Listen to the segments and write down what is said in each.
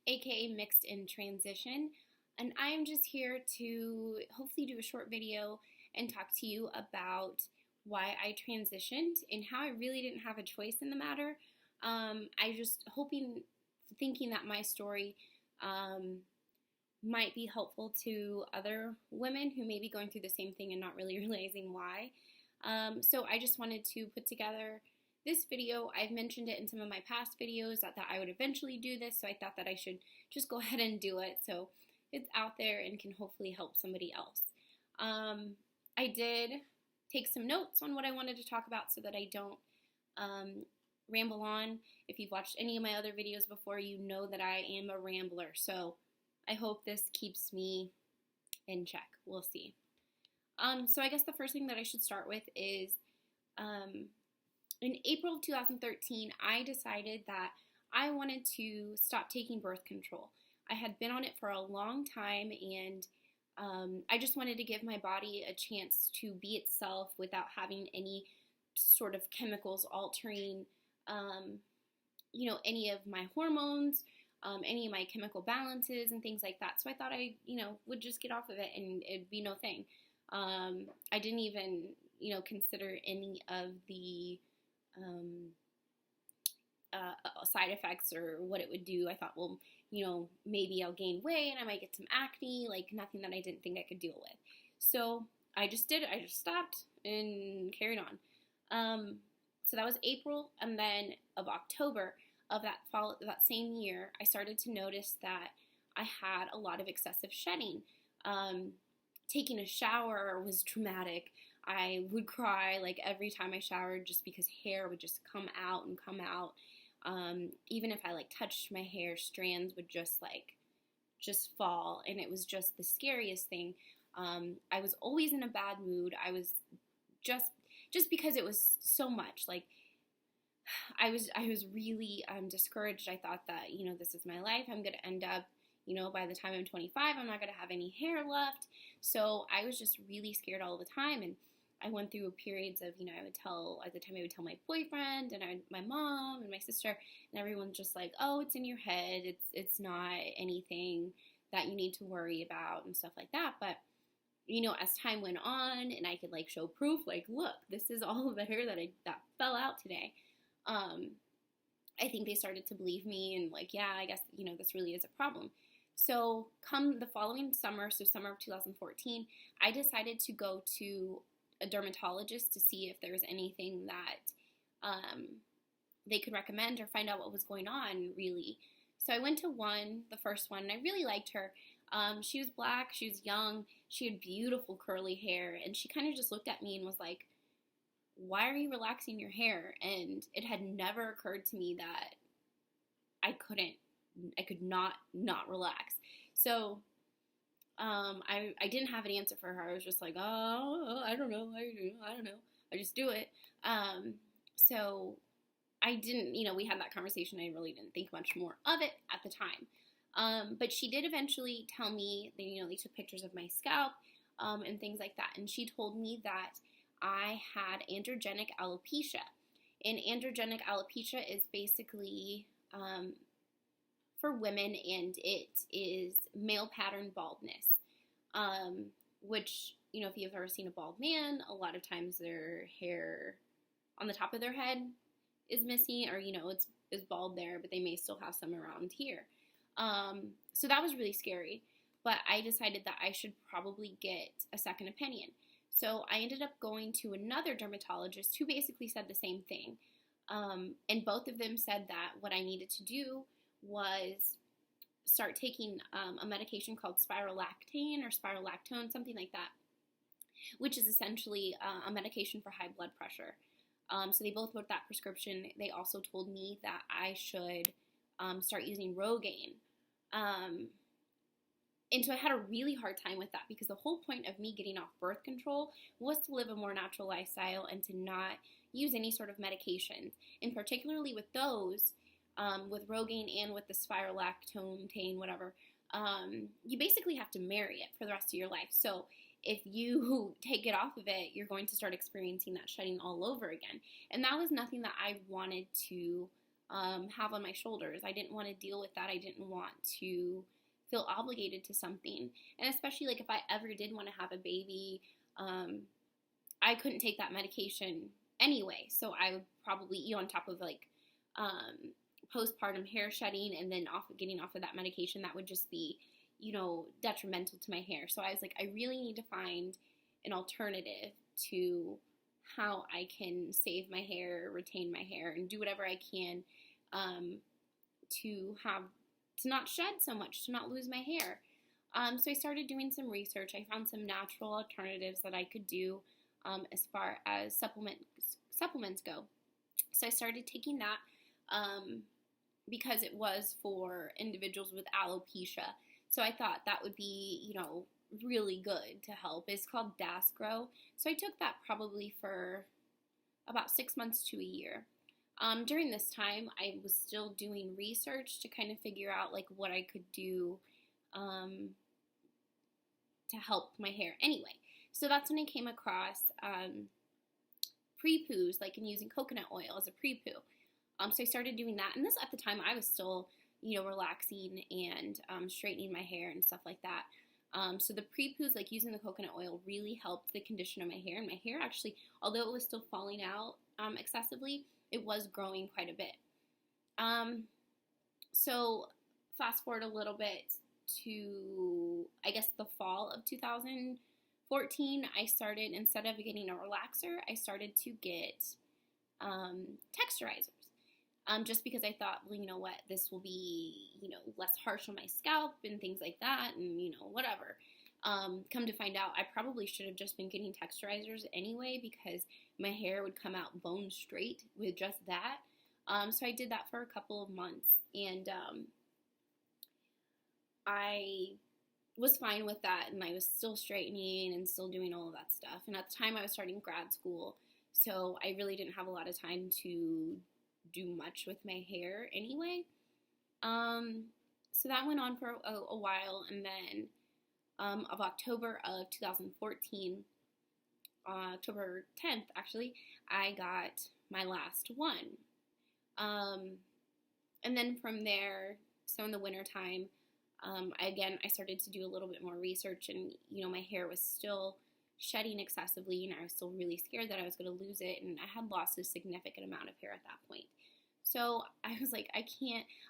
aka Mixed in Transition, and I am just here to hopefully do a short video and talk to you about why I transitioned and how I really didn't have a choice in the matter. I just thinking that my story might be helpful to other women who may be going through the same thing and not really realizing why. So I just wanted to put together this video. I've mentioned it in some of my past videos that I would eventually do this, so I thought that I should just go ahead and do it so it's out there and can hopefully help somebody else. I did take some notes on what I wanted to talk about so that I don't ramble on. If you've watched any of my other videos before, you know that I am a rambler, so I hope this keeps me in check. We'll see. So I guess the first thing that I should start with is in April of 2013, I decided that I wanted to stop taking birth control. I had been on it for a long time, and I just wanted to give my body a chance to be itself without having any sort of chemicals altering, any of my hormones, any of my chemical balances and things like that. So I thought I, would just get off of it and it'd be no thing. I didn't even, consider any of the side effects or what it would do. I thought, well, maybe I'll gain weight and I might get some acne, like nothing that I didn't think I could deal with. So I just did it. I just stopped and carried on. So that was April, and then of October of that same year, I started to notice that I had a lot of excessive shedding. Taking a shower was traumatic. I would cry like every time I showered just because hair would just come out and come out. Even if I touched my hair, strands would just fall, and it was just the scariest thing. I was always in a bad mood. I was just because it was so much. I was really discouraged. I thought that, this is my life. I'm going to end up, by the time I'm 25, I'm not going to have any hair left. So I was just really scared all the time. And I went through periods of, I would tell my boyfriend and my mom and my sister, and everyone's just like, oh, it's in your head. It's not anything that you need to worry about and stuff like that. But, as time went on and I could show proof, look, this is all of the hair that fell out today. I think they started to believe me and yeah, I guess, this really is a problem. So come the following summer, so summer of 2014, I decided to go to a dermatologist to see if there was anything that they could recommend or find out what was going on, really. So I went to the first one, and I really liked her. She was black, she was young, she had beautiful curly hair, and she kind of just looked at me and was like, why are you relaxing your hair? And it had never occurred to me that I could not relax. So I didn't have an answer for her. I was just like, oh, I don't know. I just do it. So I didn't, we had that conversation. I really didn't think much more of it at the time. But she did eventually tell me that, they took pictures of my scalp and things like that. And she told me that I had androgenic alopecia. And androgenic alopecia is basically for women, and it is male pattern baldness, which, if you've ever seen a bald man, a lot of times their hair on the top of their head is missing, or, it's bald there, but they may still have some around here. So that was really scary, but I decided that I should probably get a second opinion. So I ended up going to another dermatologist who basically said the same thing. And both of them said that what I needed to do was start taking a medication called spirolactane or spirolactone, something like that, which is essentially a medication for high blood pressure. So they both wrote that prescription. They also told me that I should start using Rogaine. And so I had a really hard time with that, because the whole point of me getting off birth control was to live a more natural lifestyle and to not use any sort of medications. And particularly with those, with Rogaine and with the spirolactone, whatever, you basically have to marry it for the rest of your life. So if you take it off of it, you're going to start experiencing that shedding all over again. And that was nothing that I wanted to have on my shoulders. I didn't want to deal with that. I didn't want to feel obligated to something. And especially like if I ever did want to have a baby, I couldn't take that medication anyway. So I would probably eat on top of like postpartum hair shedding and then getting off of that medication. That would just be, detrimental to my hair. So I was like, I really need to find an alternative to how I can save my hair, retain my hair, and do whatever I can to not shed so much, to not lose my hair. So I started doing some research. I found some natural alternatives that I could do as far as supplements go. So I started taking that because it was for individuals with alopecia. So I thought that would be, really good to help. It's called Grow. So I took that probably for about 6 months to a year. During this time, I was still doing research to kind of figure out like what I could do to help my hair anyway. So that's when I came across pre-poos, like in using coconut oil as a pre-poo. So I started doing that. And this, at the time, I was still, relaxing and straightening my hair and stuff like that. So the pre-poos, like using the coconut oil, really helped the condition of my hair. And my hair actually, although it was still falling out excessively, it was growing quite a bit. So fast forward a little bit to, I guess, the fall of 2014, I started, instead of getting a relaxer, I started to get texturizers. Just because I thought, well, you know what, this will be, less harsh on my scalp and things like that, and, whatever. Come to find out, I probably should have just been getting texturizers anyway, because my hair would come out bone straight with just that. So I did that for a couple of months, and I was fine with that, and I was still straightening and still doing all of that stuff. And at the time, I was starting grad school, so I really didn't have a lot of time to do much with my hair anyway. So that went on for a while, and then of October of 2014, October 10th actually, I got my last one. And then from there, so in the wintertime, I started to do a little bit more research, and my hair was still shedding excessively, and I was still really scared that I was going to lose it, and I had lost a significant amount of hair at that point. So I was like, I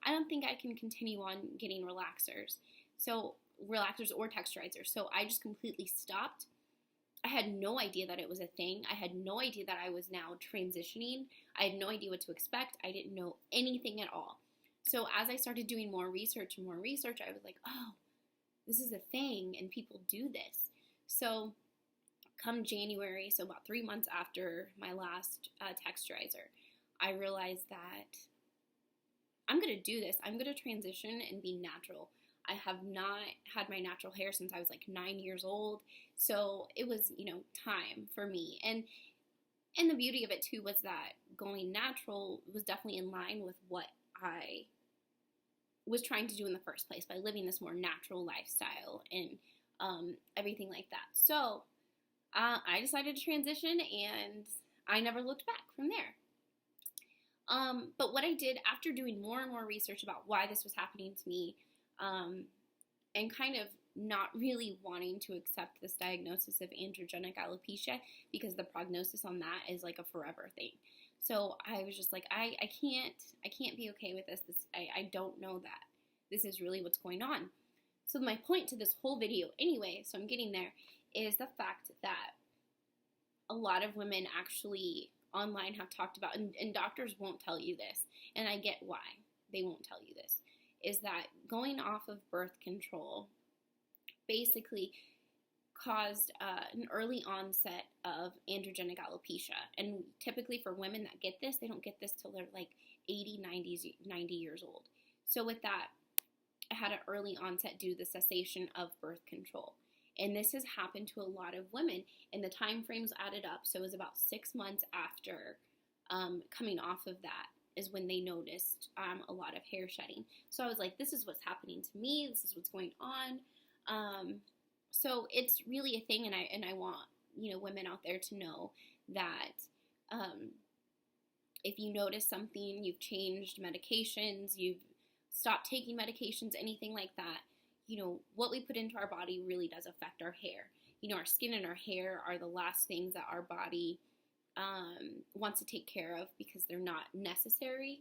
don't think I can continue on getting relaxers. So relaxers or texturizers. So I just completely stopped. I had no idea that it was a thing. I had no idea that I was now transitioning. I had no idea what to expect. I didn't know anything at all. So as I started doing more research, I was like, oh, this is a thing and people do this. So come January, so about 3 months after my last texturizer, I realized that I'm going to do this. I'm going to transition and be natural. I have not had my natural hair since I was like 9 years old. So it was, time for me. And the beauty of it too was that going natural was definitely in line with what I was trying to do in the first place by living this more natural lifestyle and everything like that. So I decided to transition, and I never looked back from there. But what I did after doing more and more research about why this was happening to me, and kind of not really wanting to accept this diagnosis of androgenic alopecia, because the prognosis on that is like a forever thing. So I was just like, I can't be okay with this. I don't know that this is really what's going on. So my point to this whole video anyway, so I'm getting there, is the fact that a lot of women actually online have talked about, and doctors won't tell you this, and I get why they won't tell you this, is that going off of birth control basically caused an early onset of androgenic alopecia. And typically for women that get this, they don't get this till they're like 80, 90 years old. So with that, I had an early onset due to the cessation of birth control. And this has happened to a lot of women, and the time frames added up. So it was about 6 months after coming off of that is when they noticed a lot of hair shedding. So I was like, this is what's happening to me. This is what's going on. So it's really a thing, and I want, you know, women out there to know that if you notice something, you've changed medications, you've stopped taking medications, anything like that, you know, what we put into our body really does affect our hair. You know, our skin and our hair are the last things that our body wants to take care of because they're not necessary.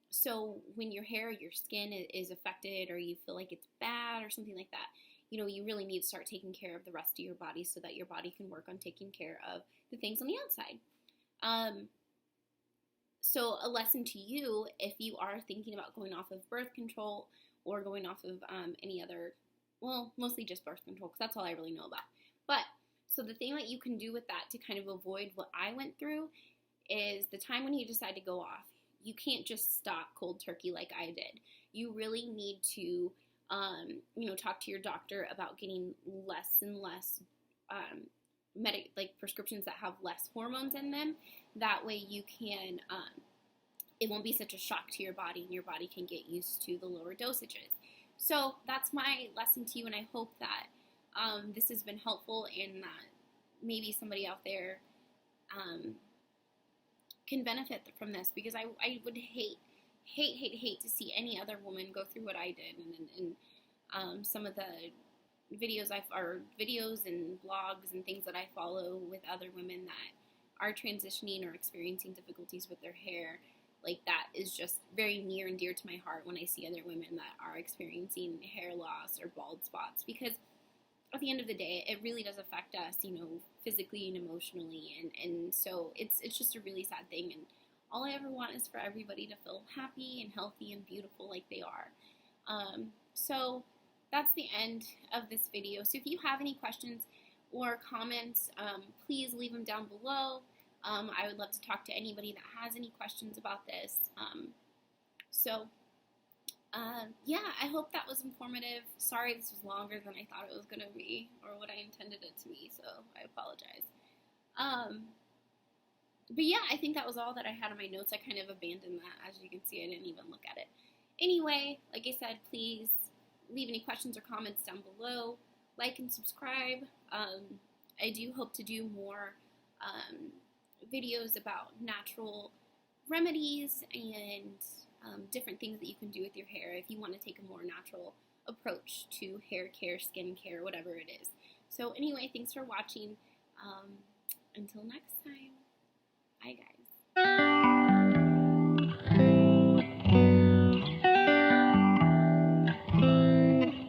So when your hair, your skin is affected, or you feel like it's bad or something like that, you know, you really need to start taking care of the rest of your body so that your body can work on taking care of the things on the outside. So a lesson to you, if you are thinking about going off of birth control or going off of any other, well, mostly just birth control, because that's all I really know about. But so the thing that you can do with that to kind of avoid what I went through is the time when you decide to go off, you can't just stop cold turkey like I did. You really need to, you know, talk to your doctor about getting less and less prescriptions that have less hormones in them. That way you can, it won't be such a shock to your body, and your body can get used to the lower dosages. So that's my lesson to you, and I hope that this has been helpful, and that maybe somebody out there can benefit from this, because I would hate to see any other woman go through what I did, and some of the videos and blogs and things that I follow with other women that are transitioning or experiencing difficulties with their hair. Like, that is just very near and dear to my heart when I see other women that are experiencing hair loss or bald spots, because at the end of the day, it really does affect us, you know, physically and emotionally, and so it's just a really sad thing, and all I ever want is for everybody to feel happy and healthy and beautiful like they are. So that's the end of this video. So if you have any questions or comments, please leave them down below. I would love to talk to anybody that has any questions about this. Yeah, I hope that was informative. Sorry this was longer than I thought it was going to be, or what I intended it to be, so I apologize. But yeah, I think that was all that I had on my notes. I kind of abandoned that. As you can see, I didn't even look at it. Anyway, like I said, please leave any questions or comments down below. Like and subscribe. I do hope to do more videos about natural remedies and different things that you can do with your hair if you want to take a more natural approach to hair care, skin care, whatever it is. So anyway, thanks for watching. Until next time. Bye, guys.